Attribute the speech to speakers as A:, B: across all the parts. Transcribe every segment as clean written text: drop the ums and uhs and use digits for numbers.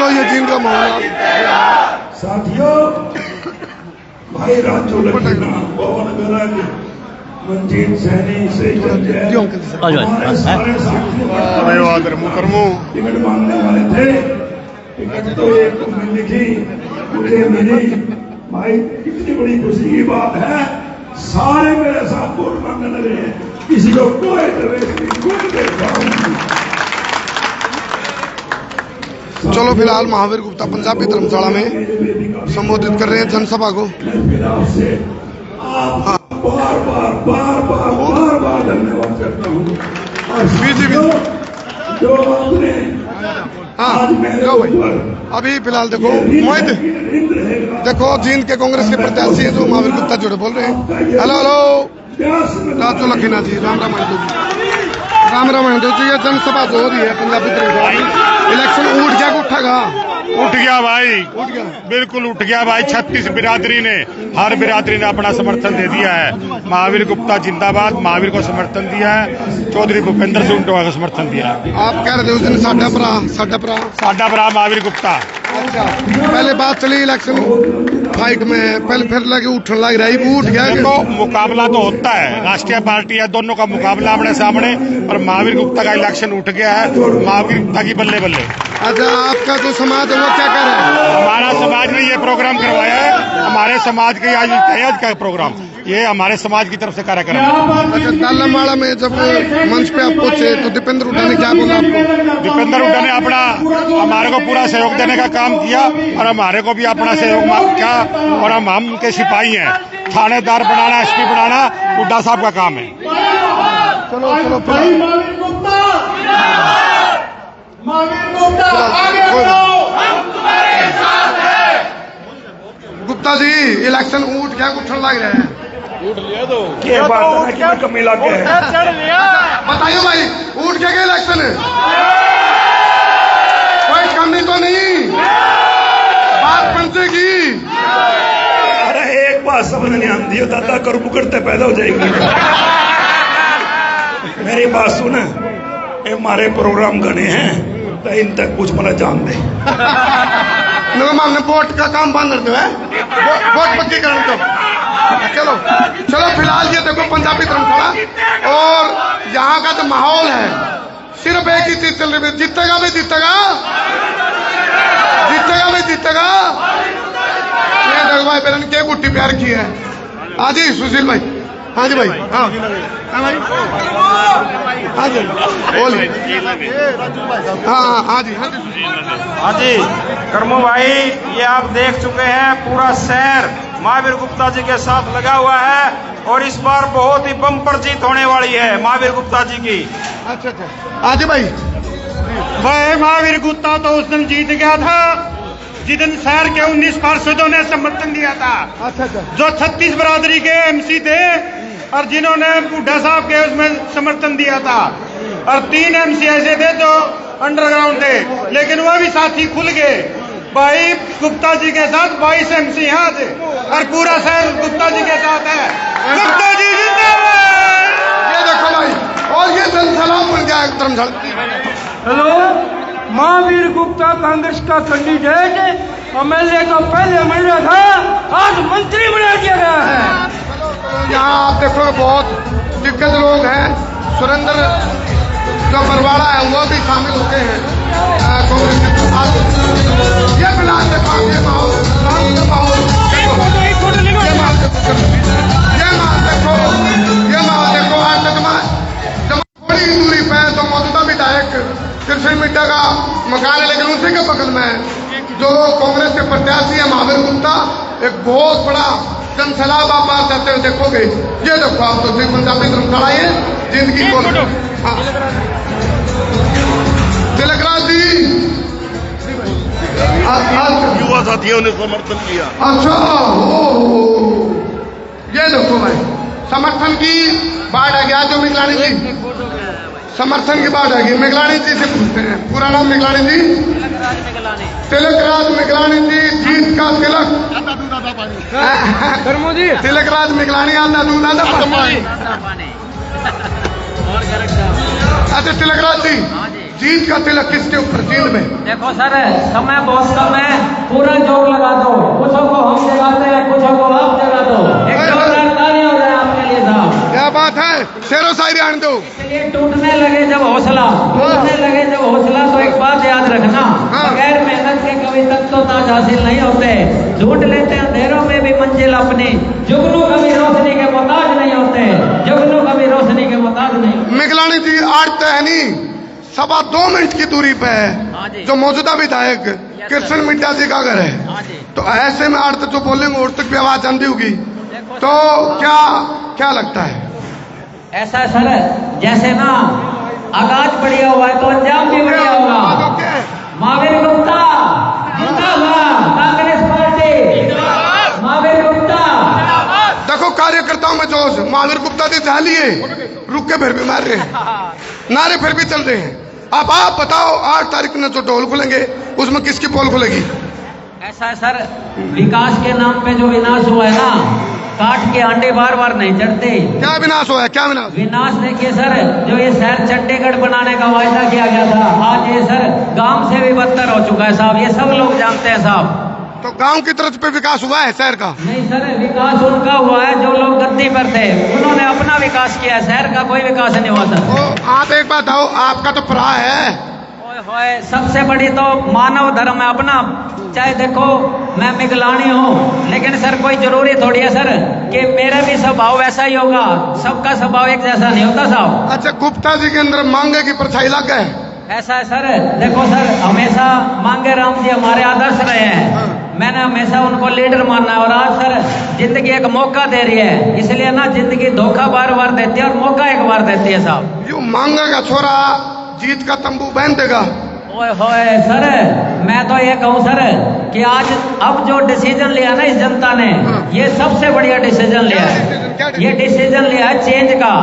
A: चलो ये जीन का मामला
B: साथियों, भाई राजू लखीना, पवन गरग, मंजीत सैनी से हमारे सारे साथियों टिकट मांगने वाले थे। टिकट तो एक को मिली थी, मुझे मिली। भाई कितनी बड़ी खुशी की बात है, सारे मेरे साथ वोट मांगने लगे हैं। किसी को कोई दवेश नहीं, कोई भेदभाव नहीं।
A: चलो फिलहाल महावीर गुप्ता पंजाबी धर्मशाला में संबोधित कर रहे हैं जनसभा को।
B: बार बार धन्यवाद करता हूँ। जो आपने आज मेरे ऊपर
A: अभी फिलहाल देखो मोहित, देखो जींद के कांग्रेस के प्रत्याशी हैं जो महावीर गुप्ता जुड़े बोल रहे हैं। हेलो हेलो राजू लखीना जी, राम राम जी, राम राम जी। ये जनसभा जो हो रही है पंजाबी धर्मशाला में, इलेक्शन उठ गया कि उठेगा?
C: उठ गया भाई,
A: उठ गया,
C: बिल्कुल उठ गया भाई। 36 बिरादरी ने, हर बिरादरी ने अपना समर्थन दे दिया है। महावीर गुप्ता जिंदाबाद, महावीर को समर्थन दिया है। चौधरी भूपेंद्र सिंह को समर्थन दिया है।
A: आप कह रहे थे उस दिन साडा भरा
C: महावीर गुप्ता।
A: अच्छा, पहले बात चली इलेक्शन फाइट में, पहले फिर लगे उठने लग रही, उठ गया।
C: देखो मुकाबला तो होता है, राष्ट्रीय पार्टी है, दोनों का मुकाबला अपने सामने, पर महावीर गुप्ता का इलेक्शन उठ गया है। महावीर गुप्ता की बल्ले बल्ले।
A: अच्छा, आपका जो समाज है वो क्या कर रहा है?
C: हमारा समाज ने ये प्रोग्राम करवाया है, हमारे समाज के आज का प्रोग्राम, ये हमारे समाज की तरफ से कार्यक्रम।
A: अच्छा, तालामाड़ा में जब मंच पे आप पहुंचे तो दीपेंद्र हुड्डा ने क्या बोला आपको?
C: दीपेंद्र हुड्डा ने अपना हमारे को पूरा सहयोग देने का काम किया और हमारे को भी अपना सहयोग किया, और हम उनके सिपाही हैं। थानेदार बनाना, एसपी बनाना हुड्डा साहब का काम है।
A: चलो चलो गुप्ता जी, इलेक्शन उठ गया, उठने लग रहे हैं।
C: उठ लिया तो
B: क्या बात है कि कमी लगे है।
A: बताइए भाई, उठ गया इलेक्शन? कोई कमी तो नहीं, बात पहुंचेगी।
B: अरे एक बात समझ नहीं आती है दादा, कर बुकड़ते पैदा हो जाएगी। मेरी बात सुन, ये हमारे प्रोग्राम गने हैं तो इन तक कुछ मला जान दे।
A: हमने वोट का काम बंद कर दो है, वोट पक्की कर दो। चलो चलो फिलहाल ये देखो पंजाबी धर्मशाला, और यहाँ का जो माहौल है, सिर्फ एक ही चीज चल रही है, जीतेगा भी जीतेगा, जीतेगा भी जीतेगा। ये देखो भाई, बेरन के गुट्टी प्यार की है। हाँ जी सुशील भाई, हाँ जी भाई, हाँ भाई, हाँ जी बोलिए। हाँ हाँ जी, हाँ जी,
D: हाँ जी करमू भाई, ये आप देख चुके हैं, पूरा शहर महावीर गुप्ता जी के साथ लगा हुआ है, और इस बार बहुत ही बम्पर जीत होने वाली है महावीर गुप्ता जी की।
A: अच्छा अच्छा, हाँ जी भाई।
E: भाई महावीर गुप्ता तो उस दिन जीत गया था जिस दिन शहर के 19 पार्षदों ने समर्थन दिया था।
A: अच्छा अच्छा,
E: जो 36 बिरादरी के एमसी थे और जिन्होंने हुड्डा साहब के उसमें समर्थन दिया था, और 3 एमसी ऐसे थे जो अंडरग्राउंड थे, लेकिन वो भी साथी खुल गए। भाई गुप्ता जी के साथ 22 एमसी यहाँ थे, और पूरा शहर गुप्ता जी के साथ है। गुप्ता जी जिंदाबाद।
A: ये देखो भाई, और ये जनसभा बन गया धर्मशाला।
F: हेलो, महावीर गुप्ता कांग्रेस का कैंडिडेट एमएलए तो पहले मिला था, आज मंत्री बना दिया गया है।
A: यहाँ आप देखो बहुत दिग्गज लोग हैं, सुरेंद्र जो बरवाड़ा है वो भी शामिल हो गए हैं कांग्रेस के साथ। ये फिलहाल देखो ये माहौल, ये माहौल देखो, आज जब थोड़ी दूरी पे तो मौजूदा विधायक कृष्ण मिड्डा का मकान है, लेकिन उसी के बगल में जो कांग्रेस के प्रत्याशी है महावीर गुप्ता, एक बहुत बड़ा जनसैलाब आप बात करते हुए देखोगे। ये देखो आप तो पंजाबी धर्मशाला ये जिंदगी को। तिलकराज जी,
C: युवा साथियों ने समर्थन किया।
A: अच्छा हो, ये देखो भाई, समर्थन की बाढ़ आ गया। जो मिगलानी जी, समर्थन की बात है। मिगलानी जी से पूछते हैं, पूरा नाम मिगलानी जी? तिलकराज मिगलानी जी, जीत का तिलक। तिलकराज मिगलानी, आधा दूध आधा पानी। अच्छा तिलकराज जी, जीत का तिलक किसके ऊपर जींद में?
F: देखो सर, समय बहुत कम है, पूरा जोर लगा दो। कुछों को हम जगाते हैं, कुछों को आप जगा दो। एक जोरदार ताली हो जाए आपके लिए साहब।
A: क्या बात है, शेरो शायरी आने दो।
F: इसलिए टूटने लगे जब हौसला, तो एक बात याद रखना, बगैर मेहनत के कभी तक तो ताज हासिल नहीं होते। ढूंढ लेते हैं अंधेरों में भी मंजिल अपनी, जुगनू कभी रोशनी के मोहताज नहीं होते, जुगनू कभी रोशनी के मोहताज नहीं।
A: मिगलानी जी आठ तहनी 2.25 मिनट की दूरी पे
F: हाँ जी।
A: है जो मौजूदा विधायक कृष्ण मिड्डा जी का घर है।
F: हाँ जी।
A: तो ऐसे में आठ तक जो बोलेंगे और तक भी आवाज आंदी होगी, तो क्या लगता है?
F: ऐसा है सर, जैसे ना आगाज बढ़िया हुआ है तो अंजाम भी बढ़िया होगा। महावीर गुप्ता जिंदाबाद, कांग्रेस पार्टी महावीर गुप्ता।
A: देखो कार्यकर्ताओं में जोश, महावीर गुप्ता जी चाह लिए, रुक के फिर भी मार रहे हैं, नारे फिर भी चल रहे हैं। अब आप बताओ 8 तारीख में जो ढोल खुलेंगे उसमें किसकी पोल खुलेगी?
F: ऐसा है सर, विकास के नाम पे जो विनाश हुआ है ना, काट के अंडे बार बार नहीं चढ़ते।
A: क्या विनाश हुआ है, क्या विनाश?
F: विनाश देखिए सर, जो ये शहर चंडीगढ़ बनाने का वायदा किया गया था, आज ये सर गांव से भी बदतर हो चुका है साहब, ये सब लोग जानते हैं साहब।
A: तो गांव की तरफ पे विकास हुआ है शहर का?
F: नहीं सर, विकास उनका हुआ है जो लोग गद्दी पर थे, उन्होंने अपना विकास किया है, शहर का कोई विकास नहीं हुआ सर।
A: तो आप एक बात आओ, आपका तो फरा है,
F: होए सबसे बड़ी तो मानव धर्म है अपना। चाहे देखो मैं मिगलानी हूँ, लेकिन सर कोई जरूरी थोड़ी है सर कि मेरा भी स्वभाव वैसा ही होगा, सबका स्वभाव एक जैसा नहीं होता साहब।
A: अच्छा, गुप्ता जी के अंदर मांगे की परछाई लग गए?
F: ऐसा है सर, देखो सर हमेशा मांगे राम जी हमारे आदर्श रहे हैं, मैंने हमेशा उनको लीडर माना है। और आज सर जिंदगी एक मौका दे रही है, इसलिए ना जिंदगी धोखा बार बार देती है और मौका एक बार देती है साहब।
A: यू मांगा का छोरा जीत का तंबू बांध देगा।
F: ओए होए सर, मैं तो ये कहूँ सर कि आज अब जो डिसीजन लिया ना इस जनता ने, ये सबसे बढ़िया डिसीजन लिया है। ये डिसीजन लिया है चेंज का,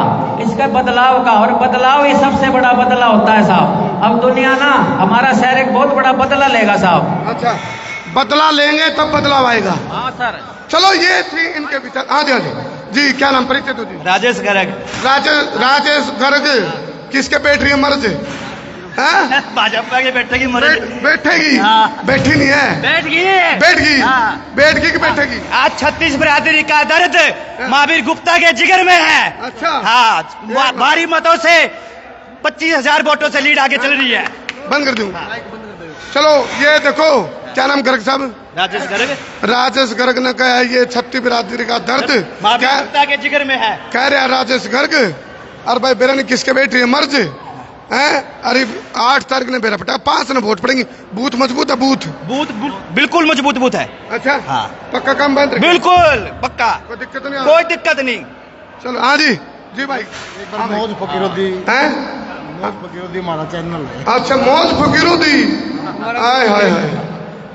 F: इसका बदलाव का, और बदलाव ही सबसे बड़ा बदलाव होता है साहब। अब दुनिया ना हमारा शहर एक बहुत बड़ा बदला लेगा साहब।
A: अच्छा, बदला लेंगे तब बदलाव आएगा।
F: हाँ सर।
A: चलो ये थी इनके विचार। हाँ जी, हाँ जी जी, क्या नाम, परिचय दो जी।
F: राजेश गर्ग।
A: राजेश गर्ग किसके बैठ रही है मर्ज?
F: भाजपा के बैठेगी मर्ज।
A: बैठेगी?
F: हाँ।
A: बैठी नहीं है,
F: बैठ गई।
A: बैठ गई।
F: हाँ।
A: बैठ गई कि बैठेगी?
F: आज 36 बिरादरी का दर्द महावीर गुप्ता के जिगर में है।
A: अच्छा।
F: हाँ, भारी मतों से 25,000 वोटों से लीड आगे चल रही है।
A: बंद कर दूं? चलो ये देखो, क्या नाम गर्ग साहब?
F: राजेश गर्ग।
A: राजेश गर्ग ने कहा है ये 36 बिरादरी का दर्द
F: महावीर गुप्ता के जिगर में है,
A: कह रहे हैं राजेश गर्ग। अरे भाई बेरन किसके बैठ रही है मर्ज हैं? अरे 8 तारीख ने बेरा पटा, 5 ने वोट पड़ेंगी। बूथ मजबूत है, बूथ
F: बिल्कुल मजबूत बूथ है।
A: अच्छा,
F: हाँ।
A: पक्का काम बंद रखे?
F: बिल्कुल पक्का,
A: कोई दिक्कत नहीं?
F: कोई दिक्कत नहीं।
A: चलो हाँ जी, जी भाई।
G: मौज फकीरुद्दी
A: हैं?
G: मौज फकीरुद्दी हमारा चैनल है।
A: अच्छा, मौज फकीरुद्दी, हाय हाय हाय,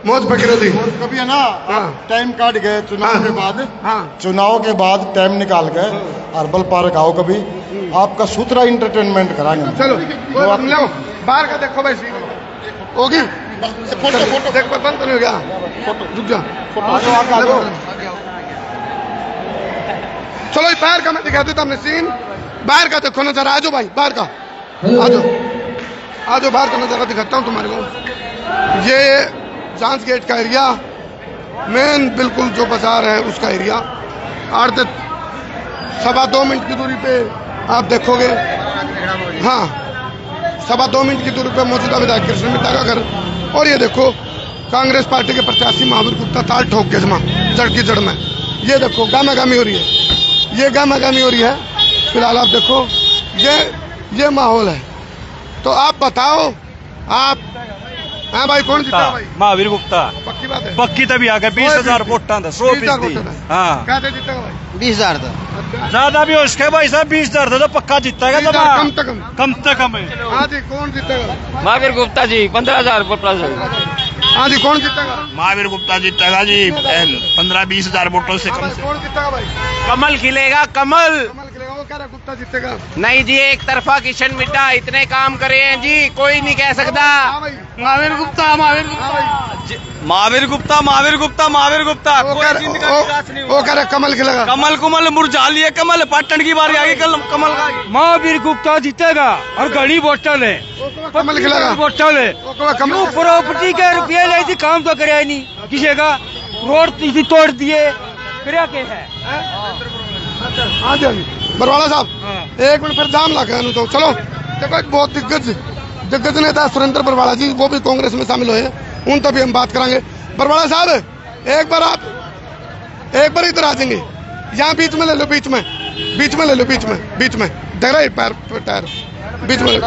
A: मौज फकीरुद्दी।
G: कभी है ना,
A: हाँ।
G: टाइम काट गए चुनाव
A: हाँ।
G: के बाद,
A: हाँ।
G: चुनाव के बाद टाइम निकाल के अरबल पार्क आओ, कभी आपका सूत्रा इंटरटेनमेंट कराएंगे।
A: चलो कोई बात नहीं, लो बाहर का देखो भाई, सीन होगी। फोटो देख, पर बंद तो नहीं हो गया? रुक जा, चलो इस बाहर का मैं दिखा देता हमने सीन। बाहर का देखो नजारा, आ जाओ भाई, बाहर का आ जाओ, आ जाओ, बाहर का नजारा दिखाता हूँ तुम्हारे को। ये जांच गेट का एरिया, मेन बिल्कुल जो बाजार है उसका एरिया। 2.25 मिनट की दूरी पे आप देखोगे, हाँ 2.25 मिनट की दूरी पे मौजूदा विधायक कृष्ण मिड्डा का घर। और ये देखो कांग्रेस पार्टी के प्रत्याशी महावीर गुप्ता ताल ठोक के जमा जड़ की जड़ में, ये देखो गामा गामी हो रही है, ये गामा गामी हो रही है। फिलहाल आप देखो ये माहौल है। तो आप बताओ, आप हाँ भाई कौन जीता भाई?
D: महावीर गुप्ता।
A: पक्की बात है?
D: पक्की तभी आ गए 20,000 वोटां था, 100%। हाँ,
A: क्या जीतेगा भाई?
F: 20,000 था।
A: अच्छा,
D: ज्यादा भी उसके भाई साहब 20,000 था तो पक्का जीतेगा।
A: 20,000 कम से कम।
D: कम से कम है।
A: हाँ जी, कौन जीतेगा?
F: महावीर गुप्ता जी 15,000 प्लस।
A: हाँ जी, कौन जीतेगा?
C: महावीर गुप्ता जीतेगा जी 15-20 हजार वोटों से
A: हाँ
C: कम
A: भाई,
C: से।
A: कौन जीतेगा भाई?
H: कमल खिलेगा, कमल।
A: कमल खिलेगा, वो कह रहा गुप्ता जीतेगा।
H: नहीं जी, एक तरफा किशन मिड्डा इतने काम करे हैं जी, कोई नहीं कह सकता।
A: हाँ भाई,
H: महावीर गुप्ता महावीर गुप्ता महावीर गुप्ता महावीर गुप्ता
A: वो
H: कोई
A: कह
H: जिंदगी का विकास नहीं
A: वो
H: हुआ।
A: कह रहे कमल खिलेगा।
H: कमल कुमल मुरझा लिए कमल पाटन की बारी आ गई कमल का।
E: महावीर गुप्ता जीतेगा और घड़ी बोतल है,
A: कमल खिलेगा।
E: बोतल है।
A: वो कह कमल
E: प्रॉपर्टी के रुपये ले थी, काम तो करे नहीं किसी का, रोड थी तोड़ दिए, क्या के है।
A: हाँ जी बरवाला साहब एक मिनट फिर जाम लगा तो चलो। देखो एक बहुत दिग्गज नेता सुरेंद्र बरवाला जी, वो भी कांग्रेस में शामिल हुए हैं, उन तक भी हम बात करेंगे। बरवाला साहब एक बार इधर आ जाएंगे, यहाँ बीच में ले लो, बीच में ले लो, बीच में देख रहे पैर टायर बीच में ले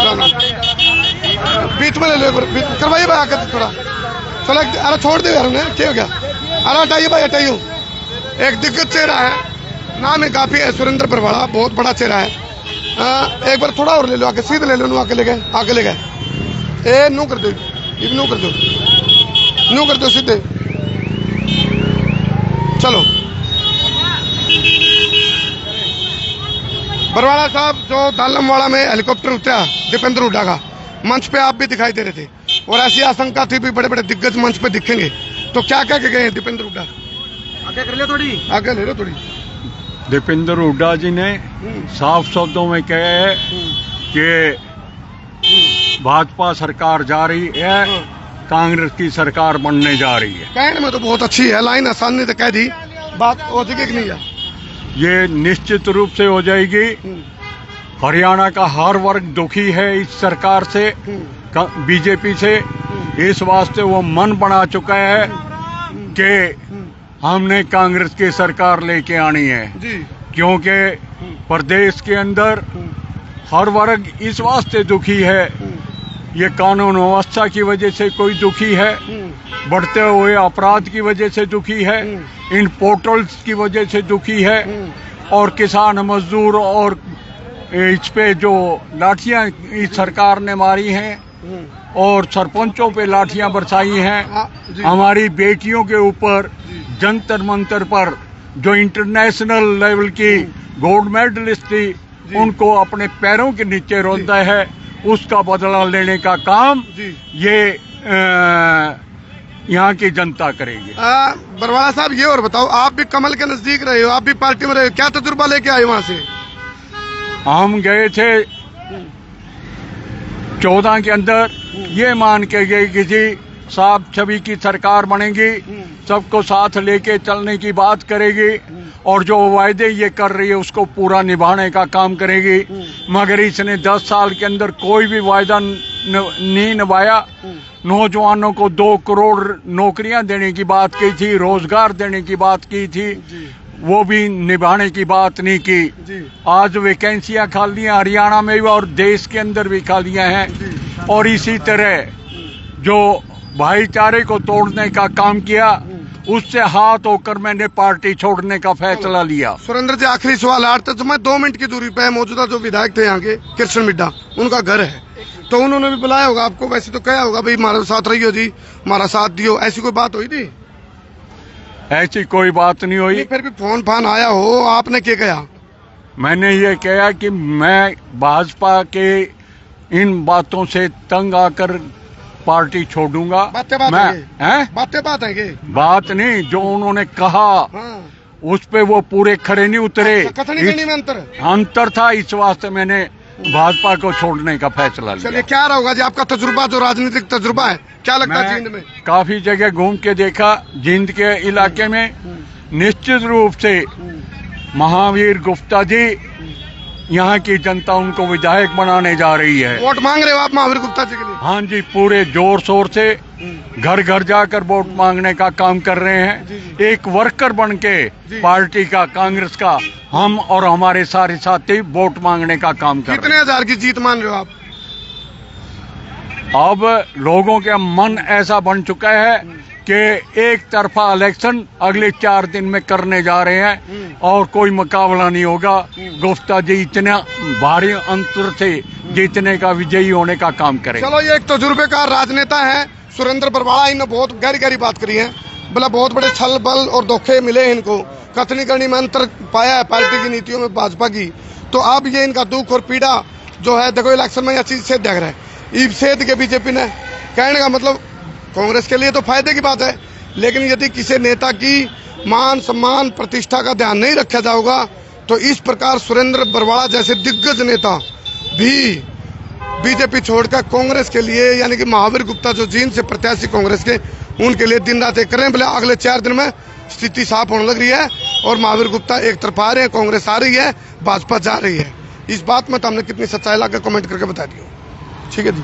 A: लो, करवाइए भाई आकर थोड़ा। चलो अरे छोड़ दे यार उन्हें, क्या हो गया? अरे हटाइए भाई हटाइए। एक दिग्गज चेहरा है, नाम है काफी है, सुरेंद्र बरवाला बहुत बड़ा चेहरा है। एक बार थोड़ा और ले लो, आगे सीधे ले लो, आगे ले गए ए नू कर दो, नू कर दो सीधे। चलो बरवाला साहब जो दालमवाड़ा में हेलीकॉप्टर उतरा दीपेंद्र हुड्डा का, मंच पे आप भी दिखाई दे रहे थे और ऐसी आशंका थी भी बड़े बड़े दिग्गज मंच पे दिखेंगे, तो क्या कह के गए दीपेंद्र हुड्डा? आगे ले लो थोड़ी।
I: दीपेंद्र हुड्डा जी ने साफ शब्दों में कहा है कि भाजपा सरकार जा रही है, कांग्रेस की सरकार बनने जा रही है।
A: कहने में तो बहुत अच्छी है, लाइन आसानी से कह दी, बात हो सके कि नहीं है?
I: ये निश्चित रूप से हो जाएगी। हरियाणा का हर वर्ग दुखी है इस सरकार से, बीजेपी से। इस वास्ते वो मन बना चुका है कि हमने कांग्रेस की सरकार लेके आनी है, क्योंकि प्रदेश के अंदर हर वर्ग इस वास्ते दुखी है, ये कानून व्यवस्था की वजह से कोई दुखी है, बढ़ते हुए अपराध की वजह से दुखी है, इन पोर्टल्स की वजह से दुखी है, और किसान मजदूर और इस पे जो लाठियां इस सरकार ने मारी हैं और सरपंचों पे लाठियां बरसाई हैं, हमारी बेटियों के ऊपर जंतर मंतर पर जो इंटरनेशनल लेवल की गोल्ड मेडलिस्ट थी उनको अपने पैरों के नीचे रौंदा है, उसका बदला लेने का काम ये यहाँ की जनता करेगी।
A: बरवाला साहब ये और बताओ, आप भी कमल के नजदीक रहे हो, आप भी पार्टी में रहे हो, क्या तजुर्बा लेके आए वहां से?
I: हम गए थे 14 के अंदर, ये मान के गए कि जी साहब छवि की सरकार बनेगी, सबको साथ लेके चलने की बात करेगी और जो वायदे ये कर रही है उसको पूरा निभाने का काम करेगी, मगर इसने 10 साल के अंदर कोई भी वायदा नहीं निभाया। नौजवानों को 2 करोड़ नौकरियां देने की बात की थी, रोजगार देने की बात की थी, वो भी निभाने की बात नहीं की। आज वैकेंसियां खाली हैं हरियाणा में भी और देश के अंदर भी खालियां हैं, और इसी तरह जो भाईचारे को तोड़ने का काम किया, उससे हाथ होकर मैंने पार्टी छोड़ने का फैसला लिया।
A: सुरेंद्र जी आखिरी सवाल, आज तक मैं 2 मिनट की दूरी पे मौजूदा जो विधायक थे यहाँ के कृष्ण मिड्डा, उनका घर है, तो उन्होंने भी बुलाया होगा आपको, वैसे तो कहा होगा भाई हमारे साथ रहियो जी, हमारा साथ दियो, ऐसी कोई बात हुई थी?
I: ऐसी कोई बात नहीं हुई।
A: फिर भी फोन फान आया हो, आपने क्या कहा?
I: मैंने ये कहा कि मैं भाजपा के इन बातों से तंग आकर पार्टी छोड़ूंगा।
A: बात है
I: बात नहीं, जो उन्होंने कहा उस पे वो पूरे खड़े नहीं उतरे।
A: कथनी में
I: अंतर था, इस वास्ते मैंने भाजपा को छोड़ने का फैसला लिया।
A: चलिए क्या होगा जी आपका तजुर्बा, जो राजनीतिक तजुर्बा है, क्या लगता है जींद में?
I: काफी जगह घूम के देखा, जींद के इलाके में निश्चित रूप से महावीर गुप्ता जी, यहाँ की जनता उनको विधायक बनाने जा रही है।
A: वोट मांग रहे हो आप महावीर गुप्ता जी के लिए?
I: हाँ जी, पूरे जोर शोर से घर घर जाकर वोट मांगने का काम कर रहे हैं। एक वर्कर बन के पार्टी का, कांग्रेस का, हम और हमारे सारे साथी वोट मांगने का काम कर रहे हैं।
A: कितने हजार की जीत मान रहे हो आप?
I: अब लोगों के मन ऐसा बन चुका है कि एक तरफा इलेक्शन अगले 4 दिन में करने जा रहे हैं और कोई मुकाबला नहीं होगा। गुप्ता जी इतना भारी अंतर से जीतने का, विजयी होने का काम करें।
A: चलो, ये एक तजुर्बेकार राजनेता है सुरेंद्र बरवाला, इन्होंने बहुत गहरी गहरी बात करी है, बोला बहुत बड़े छल बल और धोखे मिले हैं इनको, कथनी करनी में अंतर पाया है पार्टी की नीतियों में भाजपा की। तो अब ये इनका दुख और पीड़ा जो है, देखो इलेक्शन में यह चीज से देख रहा है, ईब सेध के बीजेपी ने कहने का मतलब कांग्रेस के लिए तो फायदे की बात है, लेकिन यदि किसी नेता की मान सम्मान प्रतिष्ठा का ध्यान नहीं रखा जाएगा तो इस प्रकार सुरेंद्र बरवाड़ा जैसे दिग्गज नेता भी बीजेपी छोड़कर कांग्रेस के लिए, यानी कि महावीर गुप्ता जो जींद से प्रत्याशी कांग्रेस के, उनके लिए दिन रात एक करें। बोले अगले 4 दिन में स्थिति साफ होने लग रही है और महावीर गुप्ता एक तरफ आ रहे हैं, कांग्रेस आ रही है, भाजपा जा रही है। इस बात में तो हमने कितनी सच्चाई लाकर कमेंट करके बता दी। ठीक है जी।